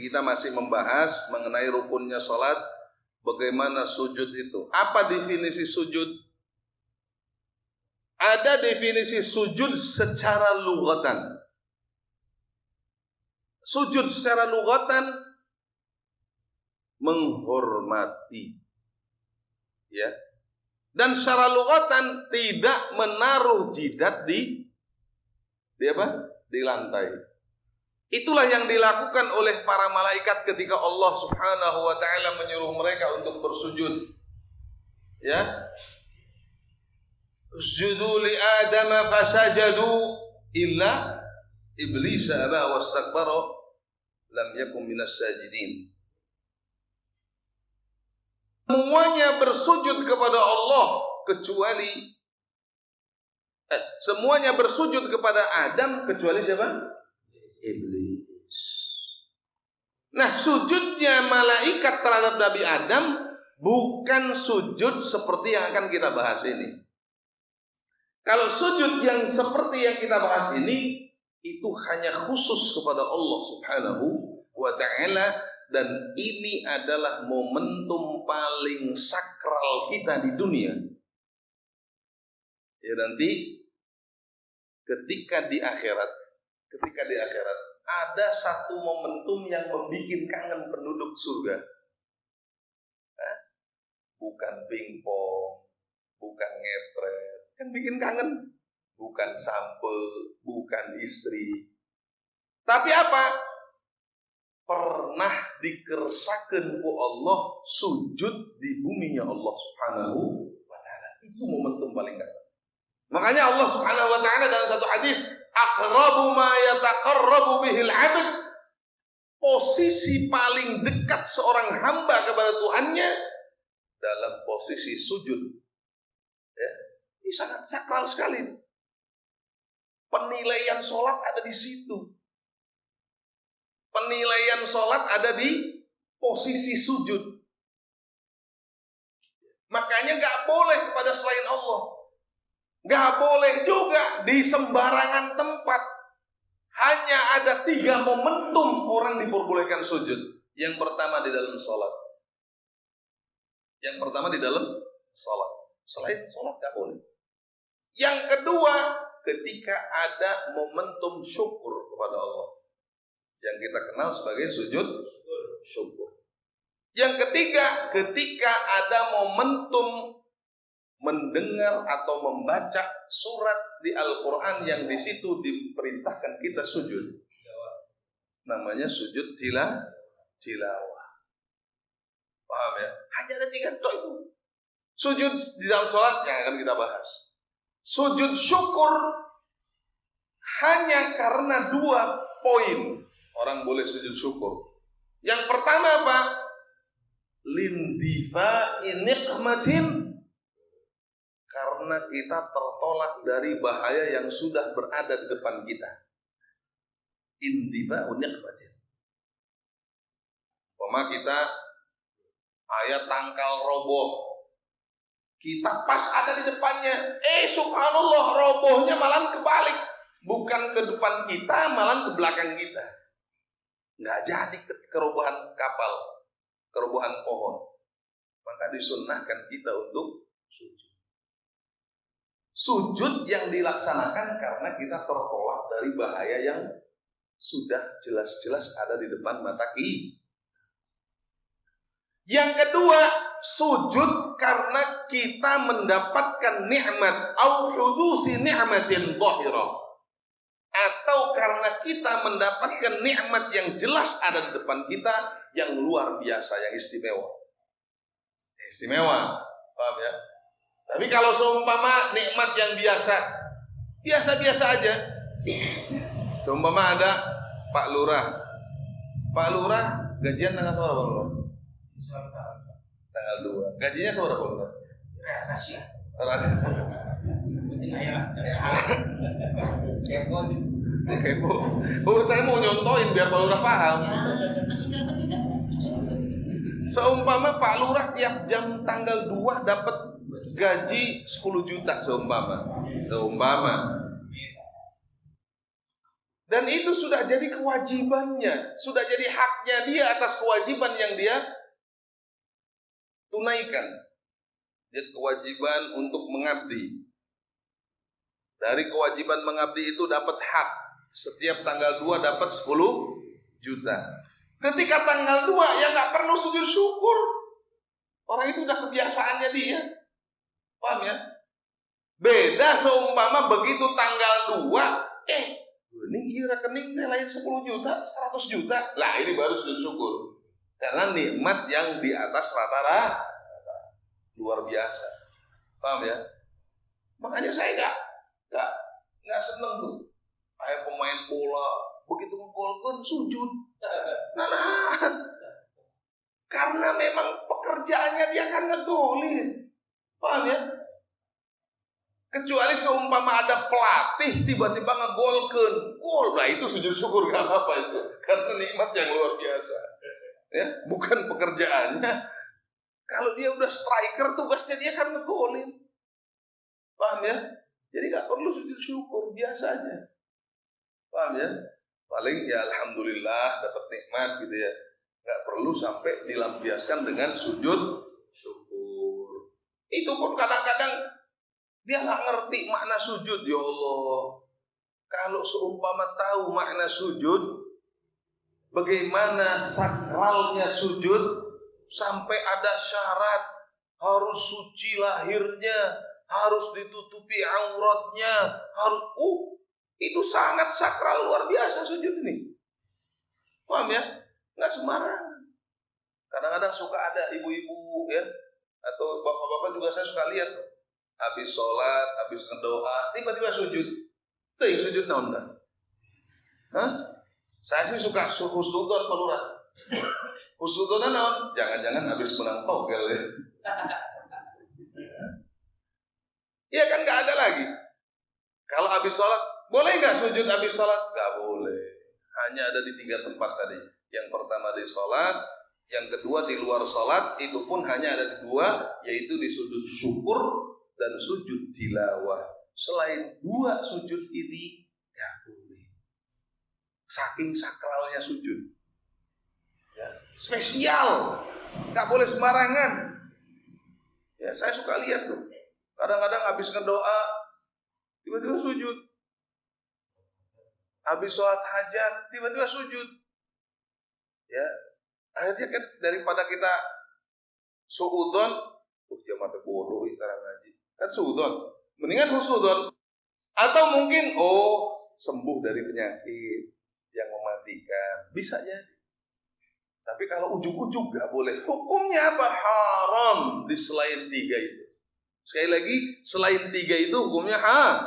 Jadi kita masih membahas mengenai rukunnya sholat, bagaimana sujud itu. Apa definisi sujud? Ada definisi sujud secara lugatan. Sujud secara lugatan menghormati, ya. Dan secara lugatan tidak menaruh jidat di apa? Di lantai. Itulah yang dilakukan oleh para malaikat ketika Allah Subhanahu wa taala menyuruh mereka untuk bersujud. Ya. Usjudu li Adam fasajadu illa iblis aba wastakbara lam yakun minas sajidin. Semuanya bersujud kepada Allah kecuali semuanya bersujud kepada Adam kecuali siapa? Iblis. Nah, sujudnya malaikat terhadap Nabi Adam bukan sujud seperti yang akan kita bahas ini. Kalau sujud yang seperti yang kita bahas ini, itu hanya khusus kepada Allah Subhanahu wa ta'ala, dan ini adalah momentum paling sakral kita di dunia. Ya, nanti ketika di akhirat ada satu momentum yang membuat kangen penduduk surga. Bukan pingpong, bukan ngepret, kan bikin kangen. Bukan sampe, bukan istri. Tapi apa? Pernah dikersakan ku Allah sujud di buminya Allah Subhanahu wa ta'ala. Itu momentum paling kangen. Makanya Allah Subhanahu wa ta'ala dalam satu hadis, aqrabu ma yataqarrabu bihil 'abd, posisi paling dekat seorang hamba kepada Tuhannya dalam posisi sujud. Ya, ini sangat sakral sekali. Penilaian sholat ada di situ. Penilaian sholat ada di posisi sujud. Makanya gak boleh kepada selain Allah. Gak boleh juga di sembarangan tempat. Hanya ada 3 momentum orang diperbolehkan sujud. Yang pertama di dalam sholat. Selain sholat gak boleh. Yang kedua, ketika ada momentum syukur kepada Allah, yang kita kenal sebagai sujud syukur. Yang ketiga, ketika ada momentum mendengar atau membaca surat di Al-Quran yang di situ diperintahkan kita sujud. Namanya sujud tilawah. Paham ya? Hanya ada 3 tok itu. Sujud di dalam sholat yang akan kita bahas. Sujud syukur hanya karena 2 poin orang boleh sujud syukur. Yang pertama apa? Lindifa'i niqmatin, karena kita tertolak dari bahaya yang sudah berada di depan kita. Indifa'u niqmatin. Umpama kita ayat tangkal roboh, kita pas ada di depannya, subhanallah, robohnya malah kebalik. Bukan ke depan kita, malah ke belakang kita. Nggak jadi kerobohan kapal, kerobohan pohon. Maka disunnahkan kita untuk sujud. Sujud yang dilaksanakan karena kita tertolak dari bahaya yang sudah jelas-jelas ada di depan mata kita. Yang kedua, sujud karena kita mendapatkan nikmat au hudusi ni'matin dhahirah, atau karena kita mendapatkan nikmat yang jelas ada di depan kita, yang luar biasa, yang istimewa, paham ya? Tapi kalau seumpama nikmat yang biasa aja, seumpama ada Pak Lurah gajian tanggal berapa Pak Lurah? Tanggal 2. Gajinya seberapa Pak Lurah? Rahasia. Kepo. Oh, saya mau nyontoin biar Pak Lurah paham. Seumpama Pak Lurah tiap jam tanggal 2 dapat gaji 10 juta seumpama. Dan itu sudah jadi kewajibannya, sudah jadi haknya dia atas kewajiban yang dia tunaikan. Dia kewajiban untuk mengabdi. Dari kewajiban mengabdi itu dapat hak. Setiap tanggal 2 dapat 10 juta. Ketika tanggal 2 ya nggak perlu sujud syukur. Orang itu udah kebiasaannya dia. Paham ya? Beda seumpama begitu tanggal 2, ini rekening lain 10 juta, 100 juta. Lah ini baru sujud syukur. Karena nikmat yang di atas rata-rata luar biasa. Paham ya? Makanya saya nggak seneng tuh. Kayak pemain bola begitu menggolkan sujud. Nah, karena memang pekerjaannya dia kan ngegolin. Paham ya? Kecuali seumpama ada pelatih tiba-tiba ngegolkan gol, nah itu sujud syukur gak apa itu, karena nikmat yang luar biasa. Ya, bukan pekerjaannya. Kalau dia udah striker, tugasnya dia kan ngegolin. Paham ya? Jadi gak perlu sujud syukur, biasa aja. Paham ya? Paling ya alhamdulillah dapat nikmat gitu ya. Gak perlu sampai dilampiaskan dengan sujud syukur. Itu pun kadang-kadang dia nggak ngerti makna sujud, ya Allah. Kalau seumpama tahu makna sujud, bagaimana sakralnya sujud, sampai ada syarat harus suci lahirnya, harus ditutupi auratnya, harus itu sangat sakral luar biasa sujud ini. Paham ya? Nggak sembarangan. Kadang-kadang suka ada ibu-ibu ya, atau bapak-bapak juga saya suka lihat. Habis sholat, habis ngedoa, tiba-tiba sujud. Itu yang sujud naon kan? Hah? Saya sih suka husnudon pelurah. Husnudon naon? Jangan-jangan habis menang togel ya. Iya kan nggak ada lagi. Kalau habis sholat, boleh nggak sujud habis sholat? Nggak boleh. Hanya ada di 3 tempat tadi. Yang pertama di sholat, yang kedua di luar sholat, itu pun hanya ada di 2, yaitu di sujud syukur dan sujud tilawah. Selain 2 sujud ini gak boleh. Saking sakralnya sujud ya, spesial, gak boleh sembarangan ya. Saya suka lihat tuh, kadang-kadang habis ngedoa tiba-tiba sujud, habis sholat hajat tiba-tiba sujud ya. Akhirnya kan daripada kita suudon, jamaah bodoh itara ngaji kan suudon, mendingan husudon. Atau mungkin sembuh dari penyakit yang mematikan, bisa jadi. Tapi kalau ujung-ujung gak boleh. Hukumnya apa? Haram di selain 3 itu. Sekali lagi, selain 3 itu hukumnya haram.